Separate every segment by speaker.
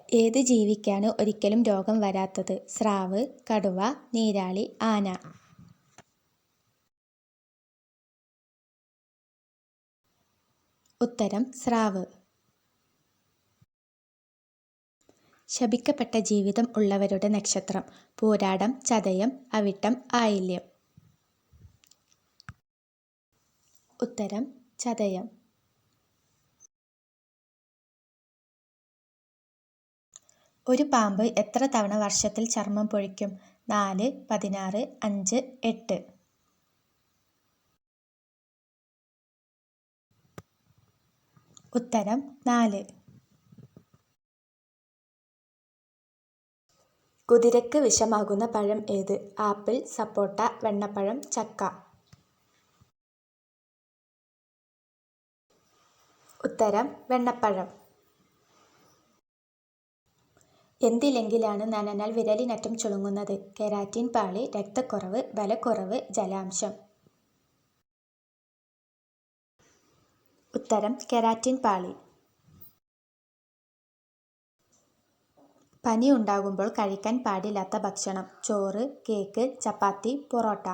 Speaker 1: ഏത് ജീവിക്കാണ് ഒരിക്കലും രോഗം വരാത്തത്? സ്രാവ്, കടുവ, നീരാളി, ആന. ഉത്തരം സ്രാവ്. ശപിക്കപ്പെട്ട ജീവിതം ഉള്ളവരുടെ നക്ഷത്രം: പൂരാടം, ചതയം, അവിട്ടം, ആയില്യം. ഉത്തരം ചതയം. ഒരു പാമ്പ് എത്ര തവണ വർഷത്തിൽ ചർമ്മം പൊഴിക്കും? 4, 16, 5, 8. ഉത്തരം 4. കുതിരയ്ക്ക് വിഷമാകുന്ന പഴം ഏത്? ആപ്പിൾ, സപ്പോട്ട, വെണ്ണപ്പഴം, ചക്ക. ഉത്തരം വെണ്ണപ്പഴം. എന്തിലെങ്കിലാണ് നനഞ്ഞാൽ വിരലിനറ്റം ചുളുങ്ങുന്നത്? കെരാറ്റിൻ പാളി, രക്തക്കുറവ്, ബലക്കുറവ്, ജലാംശം. ഉത്തരം കെരാറ്റിൻ പാളി. പനി ഉണ്ടാകുമ്പോൾ കഴിക്കാൻ പാടില്ലാത്ത ഭക്ഷണം: ചോറ്, കേക്ക്, ചപ്പാത്തി, പൊറോട്ട.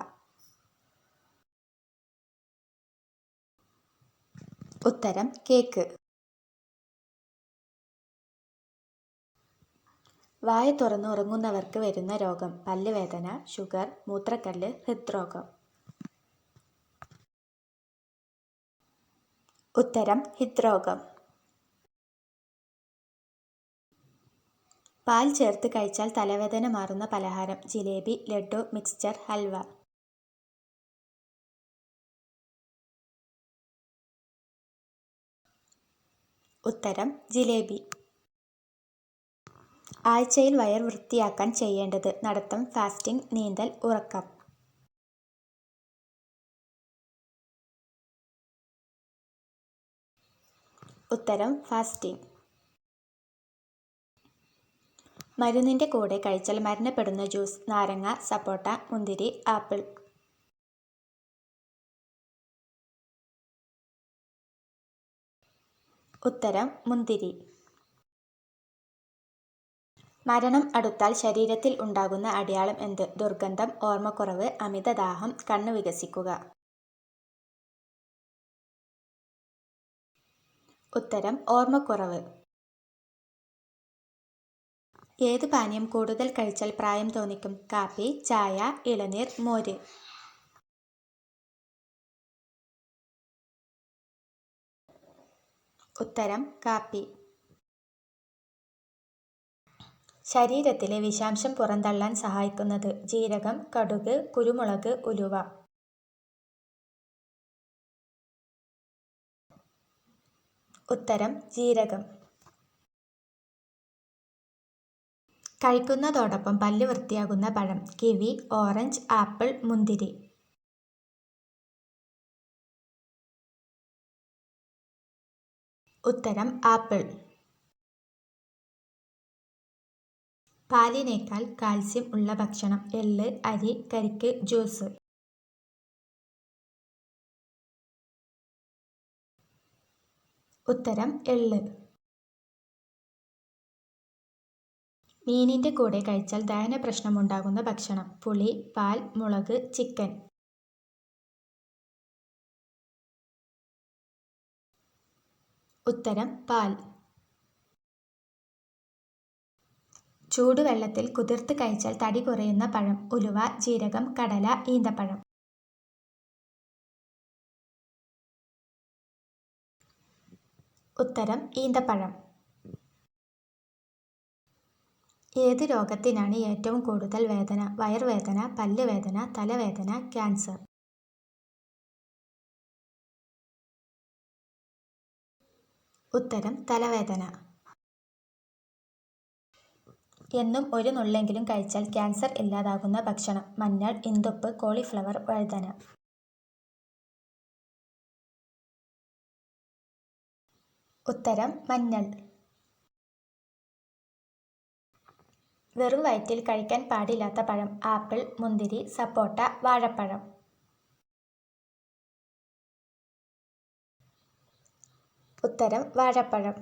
Speaker 1: ഉത്തരം കേക്ക്. വായ തുറന്ന് ഉറങ്ങുന്നവർക്ക് വരുന്ന രോഗം: പല്ലുവേദന, ഷുഗർ, മൂത്രക്കല്ല്, ഹൃദ്രോഗം. ഉത്തരം ഹൃദ്രോഗം. പാൽ ചേർത്ത് കഴിച്ചാൽ തലവേദന മാറുന്ന പലഹാരം: ജിലേബി, ലഡു, മിക്സ്ചർ, ഹൽവ. ഉത്തരം ജിലേബി. ആഴ്ചയിൽ വയർ വൃത്തിയാക്കാൻ ചെയ്യേണ്ടത്: നടത്തം, ഫാസ്റ്റിംഗ്, നീന്തൽ, ഉറക്കം. ഉത്തരം ഫാസ്റ്റിംഗ്. മരുന്നിന്റെ കൂടെ കഴിച്ചാൽ മരണപ്പെടുന്ന ജ്യൂസ്: നാരങ്ങ, സപ്പോട്ട, മുന്തിരി, ആപ്പിൾ. ഉത്തരം മുന്തിരി. മരണം അടുത്താൽ ശരീരത്തിൽ ഉണ്ടാകുന്ന അടയാളം എന്ത്? ദുർഗന്ധം, ഓർമ്മക്കുറവ്, അമിതദാഹം, കണ്ണ് വികസിക്കുക. ഉത്തരം ഓർമ്മക്കുറവ്. ഏത് പാനീയം കൂടുതൽ കഴിച്ചാൽ പ്രായം തോന്നിക്കും? കാപ്പി, ചായ, ഇളനീർ, മോര്. ഉത്തരം കാപ്പി. ശരീരത്തിലെ വിഷാംശം പുറന്തള്ളാൻ സഹായിക്കുന്നത്: ജീരകം, കടുക്, കുരുമുളക്, ഉലുവ. ഉത്തരം ജീരകം. കഴിക്കുന്നതോടൊപ്പം പല്ല് വൃത്തിയാകുന്ന പഴം: കിവി, ഓറഞ്ച്, ആപ്പിൾ, മുന്തിരി. ഉത്തരം ആപ്പിൾ. പാലിനേക്കാൾ കാൽസ്യം ഉള്ള ഭക്ഷണം: എള്ള്, അരി, കരിക്ക്, ജ്യൂസ്. ഉത്തരം എള്ള്. മീനിന്റെ കൂടെ കഴിച്ചാൽ ദഹന പ്രശ്നമുണ്ടാകുന്ന ഭക്ഷണം: പുളി, പാൽ, മുളക്, ചിക്കൻ. ഉത്തരം പാൽ. ചൂടുവെള്ളത്തിൽ കുതിർത്ത് കഴിച്ചാൽ തടി കുറയുന്ന പഴം: ഉലുവ, ജീരകം, കടല, ഈന്തപ്പഴം. ഉത്തരം ഈന്തപ്പഴം. ഏത് രോഗത്തിനാണ് ഏറ്റവും കൂടുതൽ വേദന? വയറുവേദന, പല്ലുവേദന, തലവേദന, ക്യാൻസർ. ഉത്തരം തലവേദന. എന്നും ഒരു നുള്ളെങ്കിലും കഴിച്ചാൽ ക്യാൻസർ ഇല്ലാതാകുന്ന ഭക്ഷണം: മഞ്ഞൾ, ഇന്ദുപ്പ്, കോളിഫ്ലവർ, വഴുതന. ഉത്തരം മഞ്ഞൾ. വെറും വയറ്റിൽ കഴിക്കാൻ പാടില്ലാത്ത പഴം: ആപ്പിൾ, മുന്തിരി, സപ്പോട്ട, വാഴപ്പഴം. ഉത്തരം വാഴപ്പഴം.